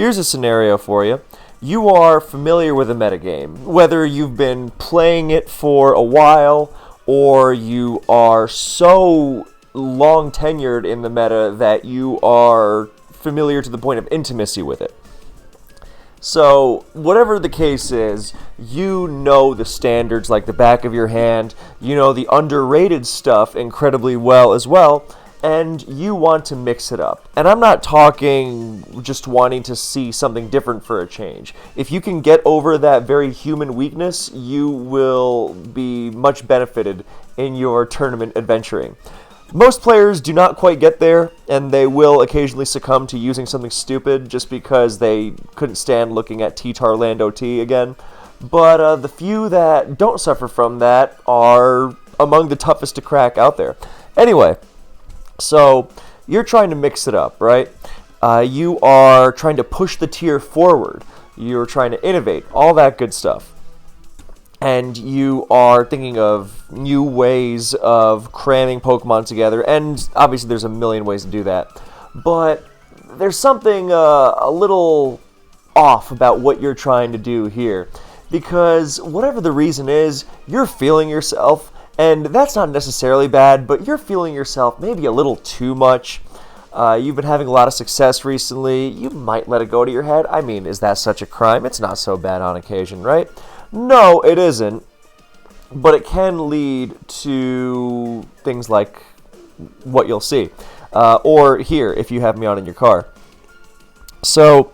here's a scenario for you. You are familiar with a metagame, whether you've been playing it for a while or you are so long tenured in the meta that you are familiar to the point of intimacy with it. So, whatever the case is, you know the standards like the back of your hand, you know the underrated stuff incredibly well as well, and you want to mix it up. And I'm not talking just wanting to see something different for a change. If you can get over that very human weakness, you will be much benefited in your tournament adventuring. Most players do not quite get there, and they will occasionally succumb to using something stupid just because they couldn't stand looking at T-Tar Land OT again. But the few that don't suffer from that are among the toughest to crack out there. Anyway, so you're trying to mix it up, right? You are trying to push the tier forward. You're trying to innovate, all that good stuff. And you are thinking of new ways of cramming Pokemon together, and obviously there's a million ways to do that. But there's something a little off about what you're trying to do here. Because whatever the reason is, you're feeling yourself, and that's not necessarily bad, but you're feeling yourself maybe a little too much. You've been having a lot of success recently. You might let it go to your head. I mean, is that such a crime? It's not so bad on occasion, right? No, it isn't, but it can lead to things like what you'll see, or hear if you have me on in your car. So,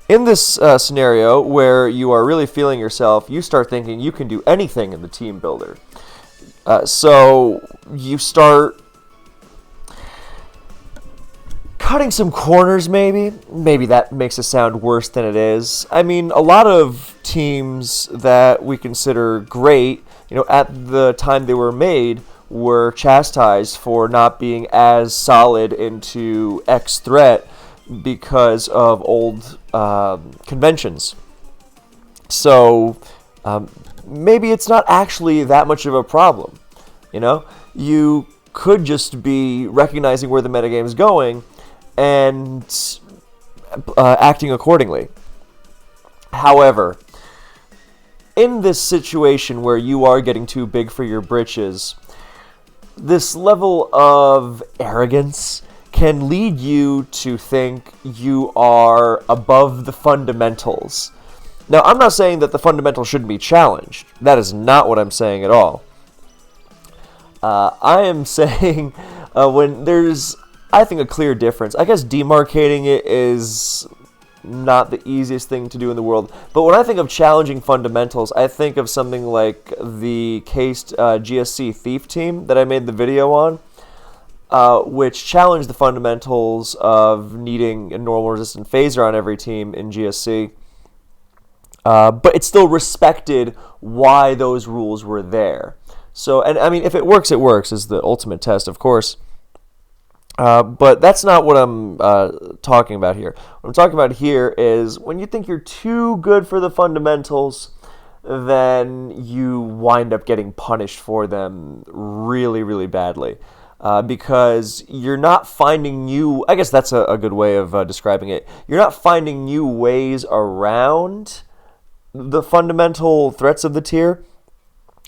in this scenario where you are really feeling yourself, you start thinking you can do anything in the team builder. So, you start cutting some corners, maybe. Maybe that makes it sound worse than it is. I mean, a lot of teams that we consider great, at the time they were made, were chastised for not being as solid into X threat because of old conventions. So, maybe it's not actually that much of a problem. You could just be recognizing where the metagame is going and acting accordingly. However, in this situation where you are getting too big for your britches, this level of arrogance can lead you to think you are above the fundamentals. Now, I'm not saying that the fundamentals shouldn't be challenged. That is not what I'm saying at all. I am saying when there's, I think, a clear difference. I guess demarcating it is not the easiest thing to do in the world. But when I think of challenging fundamentals, I think of something like the cased GSC Thief team that I made the video on, which challenged the fundamentals of needing a normal resistant phaser on every team in GSC. But it still respected why those rules were there. So, and I mean, if it works, is the ultimate test, of course. But that's not what I'm talking about here. What I'm talking about here is when you think you're too good for the fundamentals, then you wind up getting punished for them really, really badly. Because you're not finding new, I guess that's a good way of describing it. You're not finding new ways around the fundamental threats of the tier.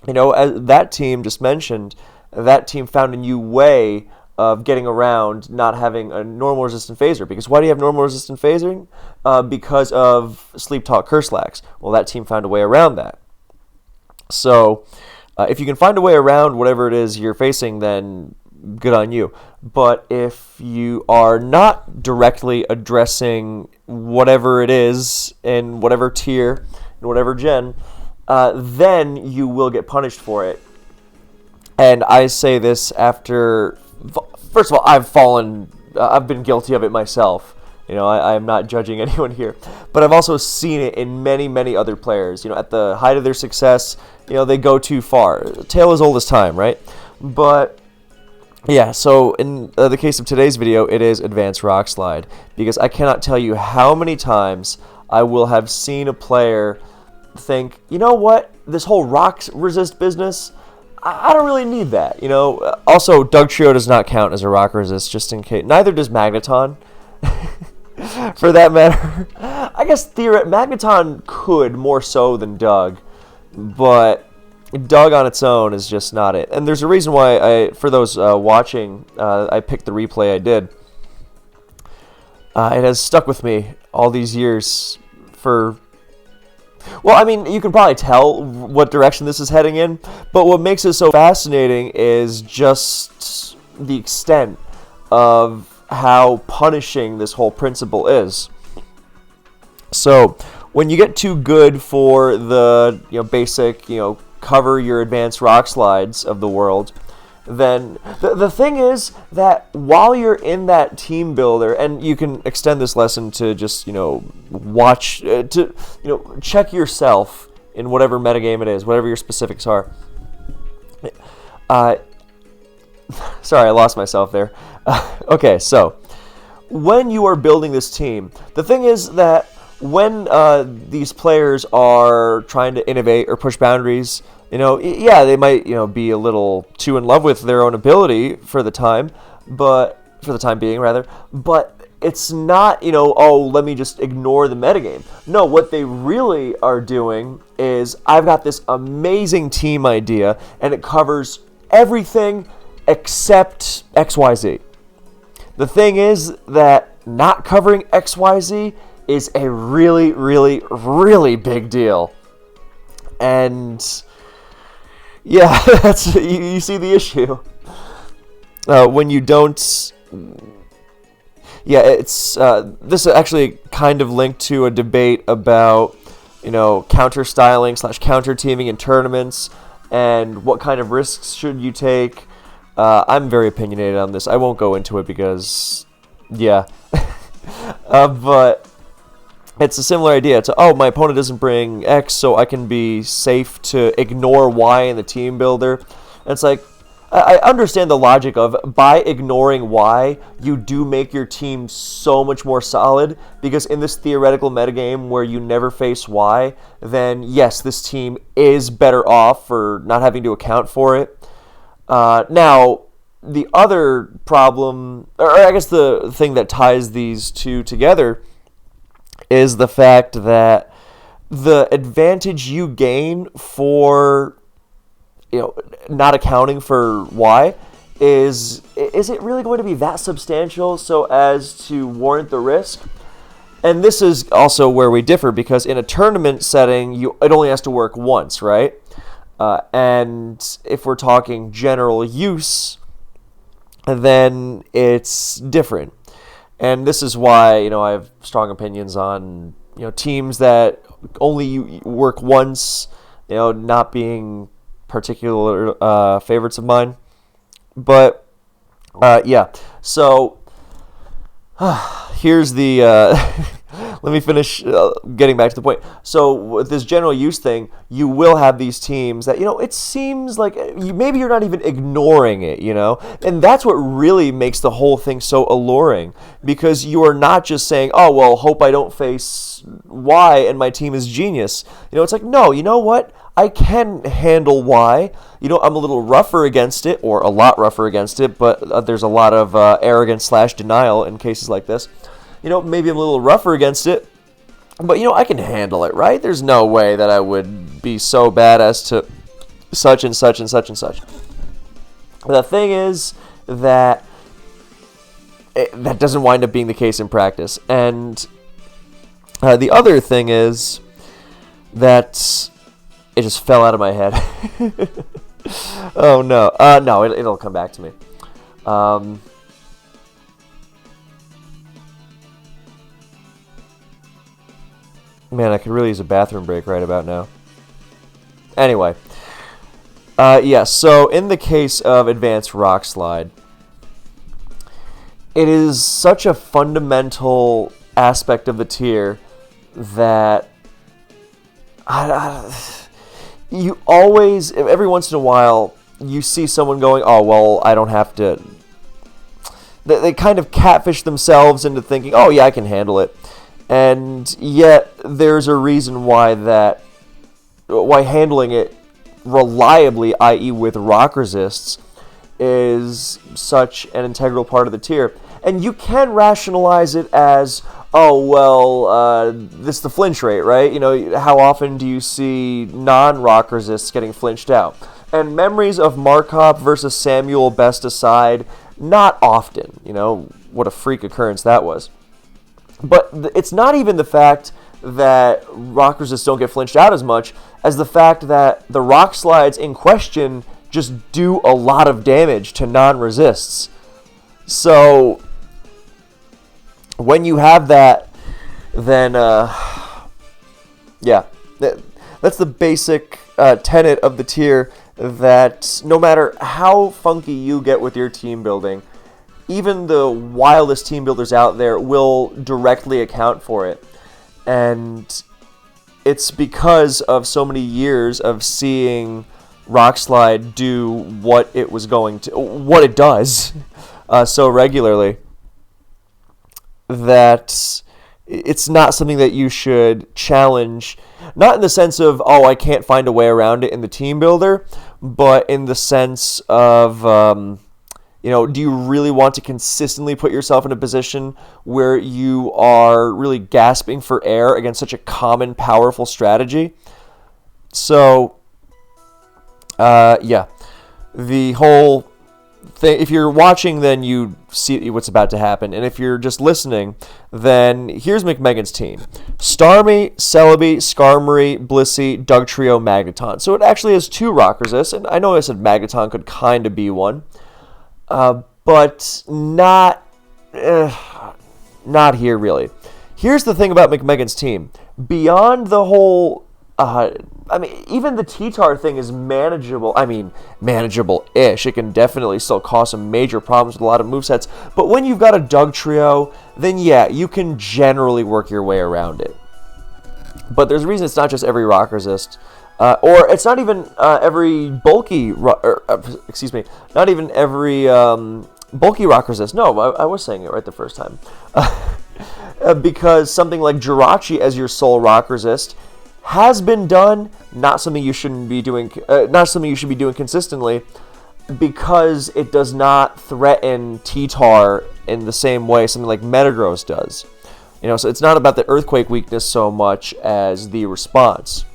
As that team just mentioned, that team found a new way of getting around not having a normal resistant phaser. Because why do you have normal resistant phasing? Because of Sleep Talk Curse-Lax. Well, that team found a way around that. So, if you can find a way around whatever it is you're facing, then good on you. But if you are not directly addressing whatever it is in whatever tier, in whatever gen, then you will get punished for it. And I say this after, first of all, I've been guilty of it myself. I'm not judging anyone here. But I've also seen it in many, many other players. At the height of their success, they go too far. Tale as old as time, right? But yeah, so in the case of today's video, it is Advanced Rock Slide. Because I cannot tell you how many times I will have seen a player think, you know what, this whole rock resist business, I don't really need that. Also, Doug Trio does not count as a rock resist, just in case. Neither does Magneton, for that matter. I guess Magneton could more so than Doug, but Doug on its own is just not it. And there's a reason why for those watching, I picked the replay I did. It has stuck with me all these years for... Well, I mean, you can probably tell what direction this is heading in, but what makes it so fascinating is just the extent of how punishing this whole principle is. So, when you get too good for the basic, cover your advanced rock slides of the world, then the thing is that while you're in that team builder, and you can extend this lesson to just watch check yourself in whatever metagame it is, whatever your specifics are. Sorry, I lost myself there. Okay, so when you are building this team, the thing is that when these players are trying to innovate or push boundaries, yeah, they might, be a little too in love with their own ability for the time being, but it's not, oh, let me just ignore the metagame. No, what they really are doing is, I've got this amazing team idea, and it covers everything except XYZ. The thing is that not covering XYZ is a really, really, really big deal. And yeah, that's you see the issue. When you don't... Yeah, it's this is actually kind of linked to a debate about, counter-styling / counter-teaming in tournaments, and what kind of risks should you take. I'm very opinionated on this. I won't go into it because, yeah. But it's a similar idea to, oh, my opponent doesn't bring X, so I can be safe to ignore Y in the team builder. And it's like, I understand the logic of, by ignoring Y, you do make your team so much more solid, because in this theoretical metagame where you never face Y, then yes, this team is better off for not having to account for it. Now, the other problem, or I guess the thing that ties these two together, is the fact that the advantage you gain for not accounting for Y is it really going to be that substantial so as to warrant the risk? And this is also where we differ, because in a tournament setting, it only has to work once, right? And if we're talking general use, then it's different. And this is why, I have strong opinions on, teams that only work once, not being particular favorites of mine. But, yeah. So, here's the... let me finish getting back to the point. So with this general use thing, you will have these teams that, it seems like maybe you're not even ignoring it, And that's what really makes the whole thing so alluring, because you are not just saying, oh, well, hope I don't face Y and my team is genius. It's like, no, you know what? I can handle Y. I'm a little rougher against it, or a lot rougher against it, but there's a lot of arrogance / denial in cases like this. Maybe I'm a little rougher against it, but, I can handle it, right? There's no way that I would be so bad as to such and such and such and such. The thing is that that doesn't wind up being the case in practice. And the other thing is that it just fell out of my head. Oh, no. No, it'll come back to me. Man, I could really use a bathroom break right about now. Anyway. Yeah, so in the case of Advanced Rock Slide, it is such a fundamental aspect of the tier that you always, every once in a while, you see someone going, oh, well, I don't have to... They kind of catfish themselves into thinking, oh, yeah, I can handle it. And yet, there's a reason why handling it reliably, i.e. with rock resists, is such an integral part of the tier. And you can rationalize it as, oh, well, this is the flinch rate, right? You know, how often do you see non-rock resists getting flinched out? And memories of Markov versus Samuel Best aside, not often. You know, what a freak occurrence that was. But it's not even the fact that rock resists don't get flinched out as much as the fact that the rock slides in question just do a lot of damage to non-resists. So when you have that, then yeah, that's the basic tenet of the tier, that no matter how funky you get with your team building, even the wildest team builders out there will directly account for it. And it's because of so many years of seeing Rockslide do what it does so regularly, that it's not something that you should challenge, not in the sense of, oh, I can't find a way around it in the team builder, but in the sense of, do you really want to consistently put yourself in a position where you are really gasping for air against such a common, powerful strategy? So, the whole thing, if you're watching, then you see what's about to happen. And if you're just listening, then here's McMegan's team. Starmie, Celebi, Skarmory, Blissey, Dugtrio, Magneton. So it actually has 2 rock resists, and I know I said Magneton could kind of be one. But not here, really. Here's the thing about McMegan's team. Beyond the whole, even the T-Tar thing is manageable. Manageable-ish. It can definitely still cause some major problems with a lot of movesets. But when you've got a Dugtrio, then yeah, you can generally work your way around it. But there's a reason it's not just every rock resist. Or it's not even every bulky, not even every bulky rock resist. No, I was saying it right the first time. Because something like Jirachi as your sole rock resist has been done, not something you shouldn't be doing, not something you should be doing consistently, because it does not threaten T-Tar in the same way something like Metagross does. So it's not about the earthquake weakness so much as the response.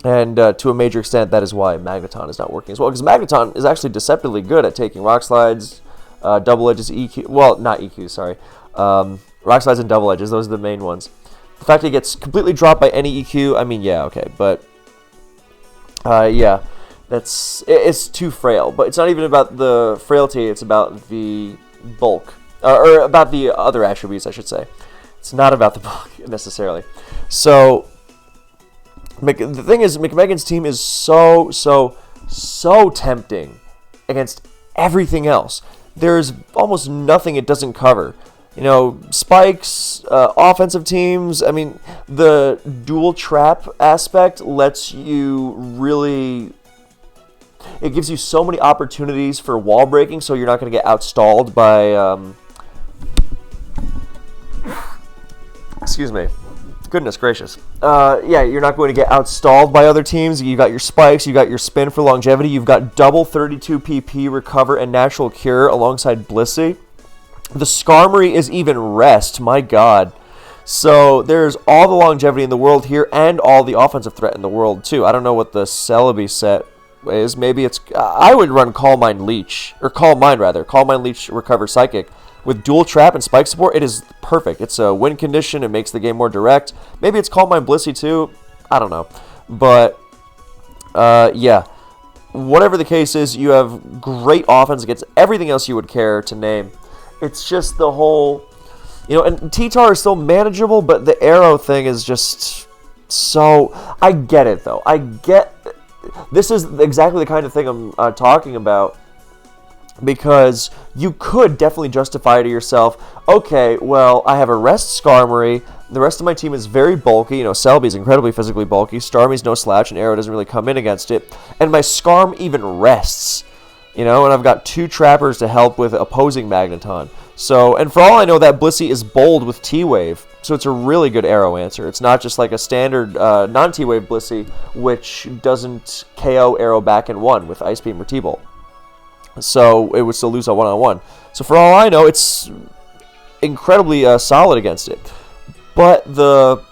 And to a major extent, that is why Magneton is not working as well. Because Magneton is actually deceptively good at taking Rock Slides, Double Edges, EQ... Well, not EQ, sorry. Rock Slides and Double Edges, those are the main ones. The fact that it gets completely dropped by any EQ, yeah, okay. But, it's too frail. But it's not even about the frailty, it's about the bulk. Or about the other attributes, I should say. It's not about the bulk, necessarily. So... the thing is, McMegan's team is so tempting against everything else. There's almost nothing it doesn't cover. Spikes, offensive teams. The dual trap aspect lets you really... It gives you so many opportunities for wall breaking, so you're not going to get outstalled by... Excuse me. Goodness gracious. You're not going to get outstalled by other teams. You got your spikes, you got your spin for longevity, you've got double 32 PP recover and natural cure alongside Blissey. The Skarmory is even rest, my god. So there's all the longevity in the world here and all the offensive threat in the world too. I don't know what the Celebi set is. Maybe it's... I would run Calm Mind Leech Recover Psychic. With dual trap and spike support, it is perfect. It's a win condition. It makes the game more direct. Maybe it's Calm Mind Blissey too. I don't know. But, whatever the case is, you have great offense against everything else you would care to name. It's just the whole... and T-Tar is still manageable, but the arrow thing is just so... I get it, though. This is exactly the kind of thing I'm talking about. Because you could definitely justify to yourself, okay, well, I have a rest Skarmory, the rest of my team is very bulky, Celebi's incredibly physically bulky, Starmie's no slouch, and Arrow doesn't really come in against it, and my Skarm even rests, and I've got 2 trappers to help with opposing Magneton. So, and for all I know, that Blissey is bold with T-Wave, so it's a really good Arrow answer. It's not just like a standard non-T-Wave Blissey, which doesn't KO Arrow back in 1 with Ice Beam or T-Bolt. So it would still lose a one-on-one. So for all I know, it's incredibly solid against it. But the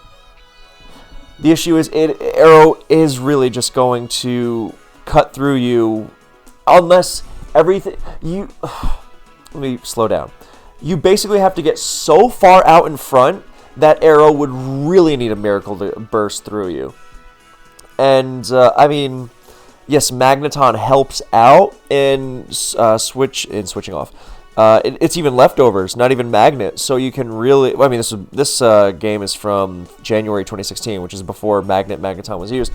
issue is, Arrow is really just going to cut through you unless everything you. Let me slow down. You basically have to get so far out in front that Arrow would really need a miracle to burst through you. And I mean, yes, Magneton helps out in switching off. It's even leftovers, not even Magnet. So you can really. I mean, this game is from January 2016, which is before Magneton was used.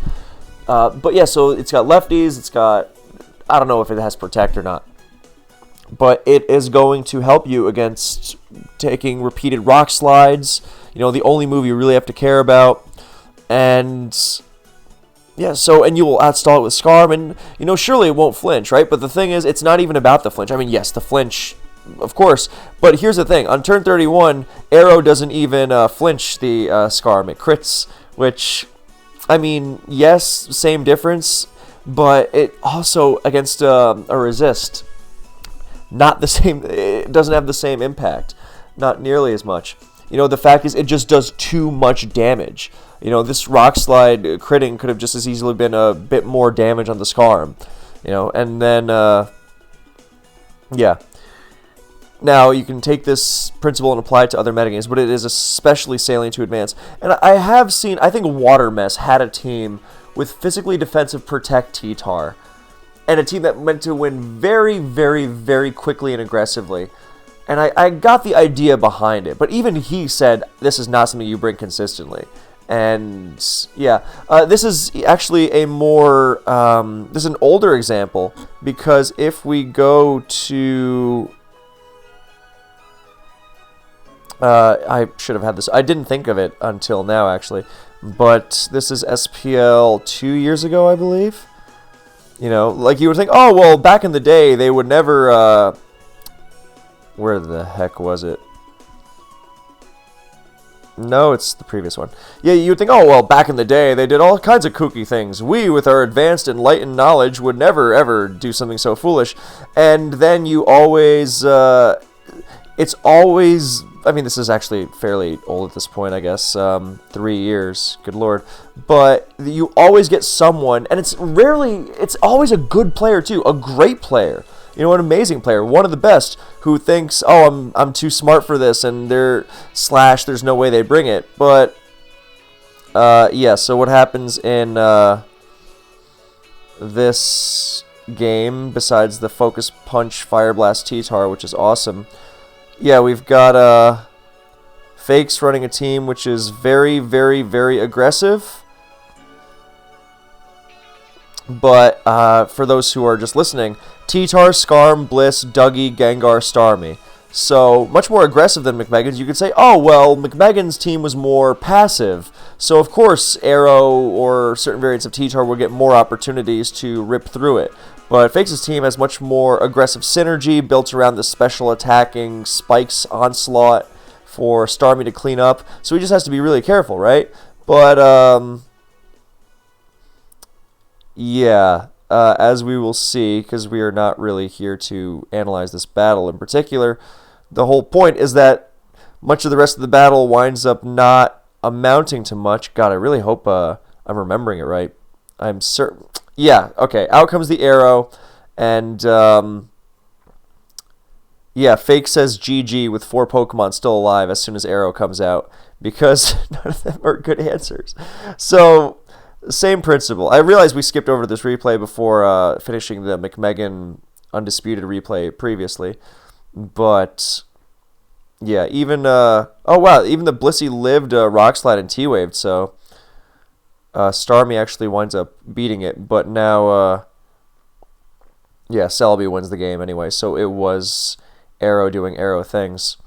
But yeah, so it's got lefties. It's got, I don't know if it has Protect or not, but it is going to help you against taking repeated rock slides. You know, the only move you really have to care about, and yeah, so, and you will outstall it with Scarm, and, you know, surely it won't flinch, right? But the thing is, it's not even about the flinch. I mean, yes, the flinch, of course, but here's the thing. On turn 31, Arrow doesn't even flinch the Scarm. It crits, which, I mean, yes, same difference, but it also, against a resist, not the same, it doesn't have the same impact. Not nearly as much. You know, the fact is, it just does too much damage. You know, this Rock Slide critting could have just as easily been a bit more damage on the Scarm. You know, and then, yeah. Now, you can take this principle and apply it to other metagames, but it is especially salient to Advance. And I have seen, I think Water Mess had a team with physically defensive Protect T-Tar, and a team that meant to win very, very, very quickly and aggressively. And I got the idea behind it, but even he said, this is not something you bring consistently. And yeah, this is actually a more, this is an older example, because if we go to, I should have had this, I didn't think of it until now actually, but this is SPL 2 years ago, I believe. You know, like you would think, oh, well, back in the day, they would never, where the heck was it? No, it's the previous one. Yeah, you would think, oh, well, back in the day, they did all kinds of kooky things. We, with our advanced enlightened knowledge, would never, ever do something so foolish. And then you always, it's always, I mean, this is actually fairly old at this point, I guess, 3 years, good lord. But you always get someone, and it's always a good player too, a great player. You know, an amazing player, one of the best, who thinks, oh, I'm too smart for this, and there's no way they bring it. But, yeah, so what happens in this game, besides the Focus Punch Fire Blast T-Tar, which is awesome, yeah, we've got Fakes running a team which is very, very, very aggressive. But for those who are just listening, T-Tar, Scarm, Bliss, Dougie, Gengar, Starmie. So, much more aggressive than McMegan's. You could say, oh, well, McMegan's team was more passive. So, of course, Arrow or certain variants of T-Tar will get more opportunities to rip through it. But Fakes' team has much more aggressive synergy built around the special attacking Spikes Onslaught for Starmie to clean up. So he just has to be really careful, right? But, yeah, as we will see, because we are not really here to analyze this battle in particular, the whole point is that much of the rest of the battle winds up not amounting to much. God, I really hope I'm remembering it right. I'm certain. Yeah, okay, out comes the Arrow, and yeah, Fake says GG with 4 Pokemon still alive as soon as Arrow comes out, because none of them are good answers. So, same principle. I realized we skipped over this replay before finishing the McMegan Undisputed replay previously. But, yeah, even, oh wow, even the Blissey lived Rock Slide and T-Waved, so Starmie actually winds up beating it. But now, yeah, Celebi wins the game anyway, so it was Arrow doing Arrow things.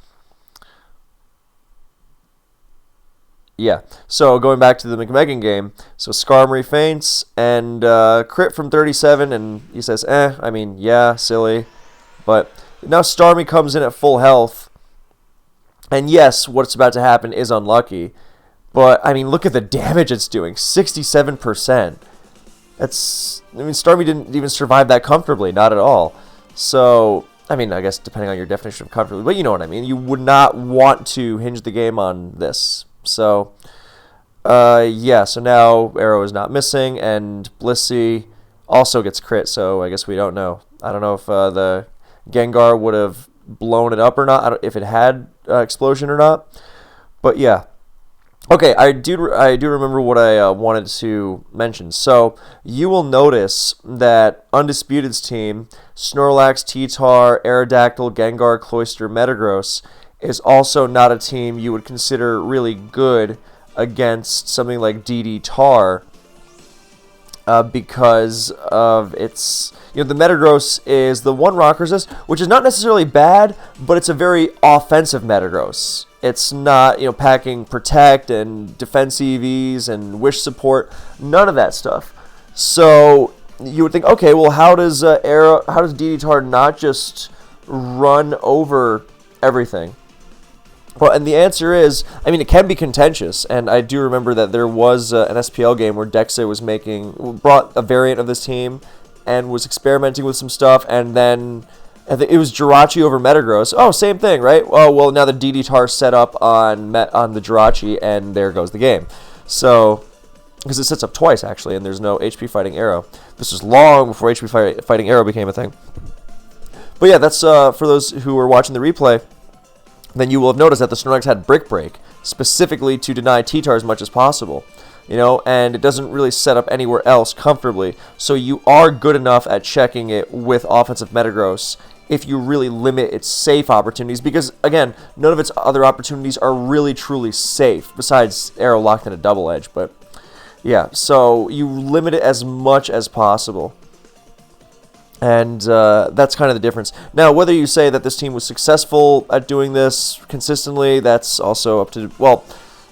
Yeah, so going back to the McMegan game, so Scarm refeints and crit from 37, and he says, I mean, yeah, silly. But now Starmie comes in at full health, and yes, what's about to happen is unlucky. But, I mean, look at the damage it's doing, 67%. That's, I mean, Starmie didn't even survive that comfortably, not at all. So, I mean, I guess depending on your definition of comfortably, but you know what I mean. You would not want to hinge the game on this. So, yeah, so now Arrow is not missing, and Blissey also gets crit, so I guess we don't know. I don't know if the Gengar would have blown it up or not, if it had explosion or not. But yeah. Okay, I do remember what I wanted to mention. So you will notice that Undisputed's team, Snorlax, T-Tar, Aerodactyl, Gengar, Cloyster, Metagross, is also not a team you would consider really good against something like DD Tar, because of its, the Metagross is the one rock resist, which is not necessarily bad, but it's a very offensive Metagross. It's not, packing Protect and Defense EVs and Wish support, none of that stuff. So you would think, okay, well, how does DD Tar not just run over everything? Well, and the answer is, it can be contentious, and I do remember that there was an SPL game where Dexa brought a variant of this team and was experimenting with some stuff, and then I think it was Jirachi over Metagross. Oh, same thing, right? Oh, well, now the DD Tar set up on the Jirachi, and there goes the game. So, because it sets up twice, actually, and there's no HP Fighting Arrow. This was long before HP Fighting Arrow became a thing. But yeah, that's for those who were watching the replay. Then you will have noticed that the Snorlax had Brick Break, specifically to deny T-Tar as much as possible. And it doesn't really set up anywhere else comfortably. So you are good enough at checking it with offensive Metagross if you really limit its safe opportunities. Because, again, none of its other opportunities are really, truly safe, besides Arrow locked in a double edge. But, yeah, so you limit it as much as possible. And that's kind of the difference. Now, whether you say that this team was successful at doing this consistently, that's also up to, well,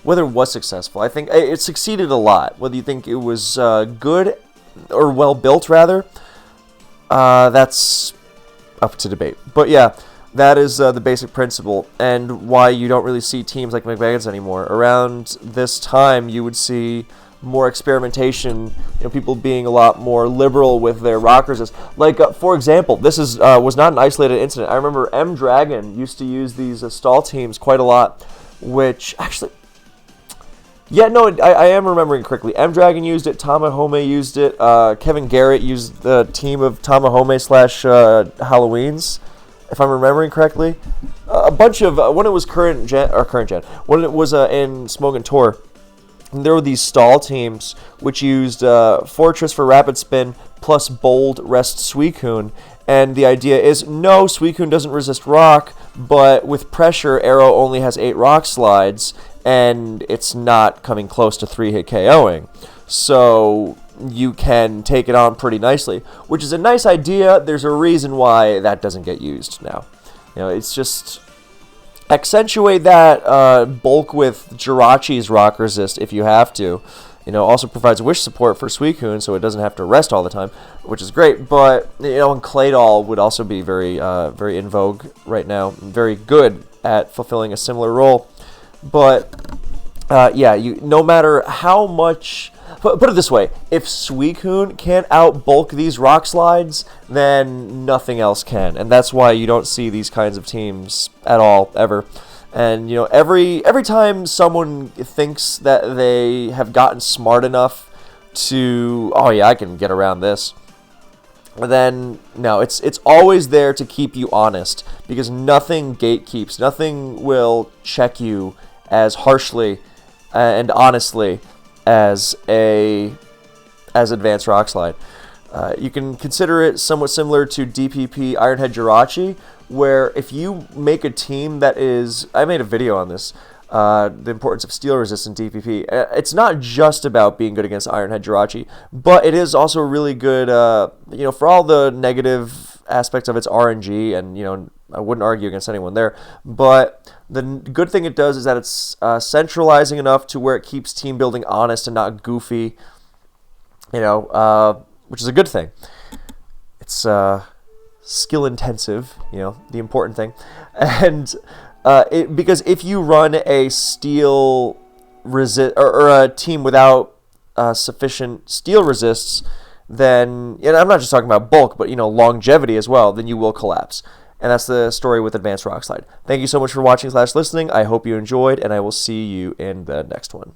whether it was successful. I think it succeeded a lot. Whether you think it was good or well-built, rather, that's up to debate. But yeah, that is the basic principle, and why you don't really see teams like McVeigans anymore. Around this time, you would see more experimentation, people being a lot more liberal with their rock resist. Like, for example, this was not an isolated incident. I remember M Dragon used to use these stall teams quite a lot, which actually, yeah, no, I am remembering correctly. M Dragon used it, Tamahome used it, Kevin Garrett used the team of Tamahome / Halloweens, if I'm remembering correctly. A bunch of, when it was current gen, when it was in Smogon Tour, there were these stall teams which used Fortress for Rapid Spin plus Bold Rest Suicune. And the idea is, no, Suicune doesn't resist rock, but with pressure, Arrow only has 8 rock slides, and it's not coming close to 3-hit KOing. So you can take it on pretty nicely, which is a nice idea. There's a reason why that doesn't get used now. It's just accentuate that bulk with Jirachi's rock resist if you have to. Also provides wish support for Suicune, so it doesn't have to rest all the time, which is great. But and Claydol would also be very very in vogue right now, very good at fulfilling a similar role. But yeah, no matter how much, put it this way, if Suicune can't outbulk these rock slides, then nothing else can, and that's why you don't see these kinds of teams at all ever. And every time someone thinks that they have gotten smart enough to, oh yeah, I can get around this, then no, it's always there to keep you honest, because nothing gatekeeps, nothing will check you as harshly and honestly as Advanced Rock Slide. You can consider it somewhat similar to DPP Ironhead Jirachi, where if you make a team that is, I made a video on this, the importance of steel resistant DPP. It's not just about being good against Ironhead Jirachi, but it is also really good, for all the negative aspects of its RNG, and I wouldn't argue against anyone there, but the good thing it does is that it's centralizing enough to where it keeps team building honest and not goofy, which is a good thing. It's skill intensive, the important thing, and because if you run a steel resist or a team without sufficient steel resists, then, and I'm not just talking about bulk, but longevity as well, then you will collapse. And that's the story with Advanced Rock Slide. Thank you so much for watching / listening. I hope you enjoyed, and I will see you in the next one.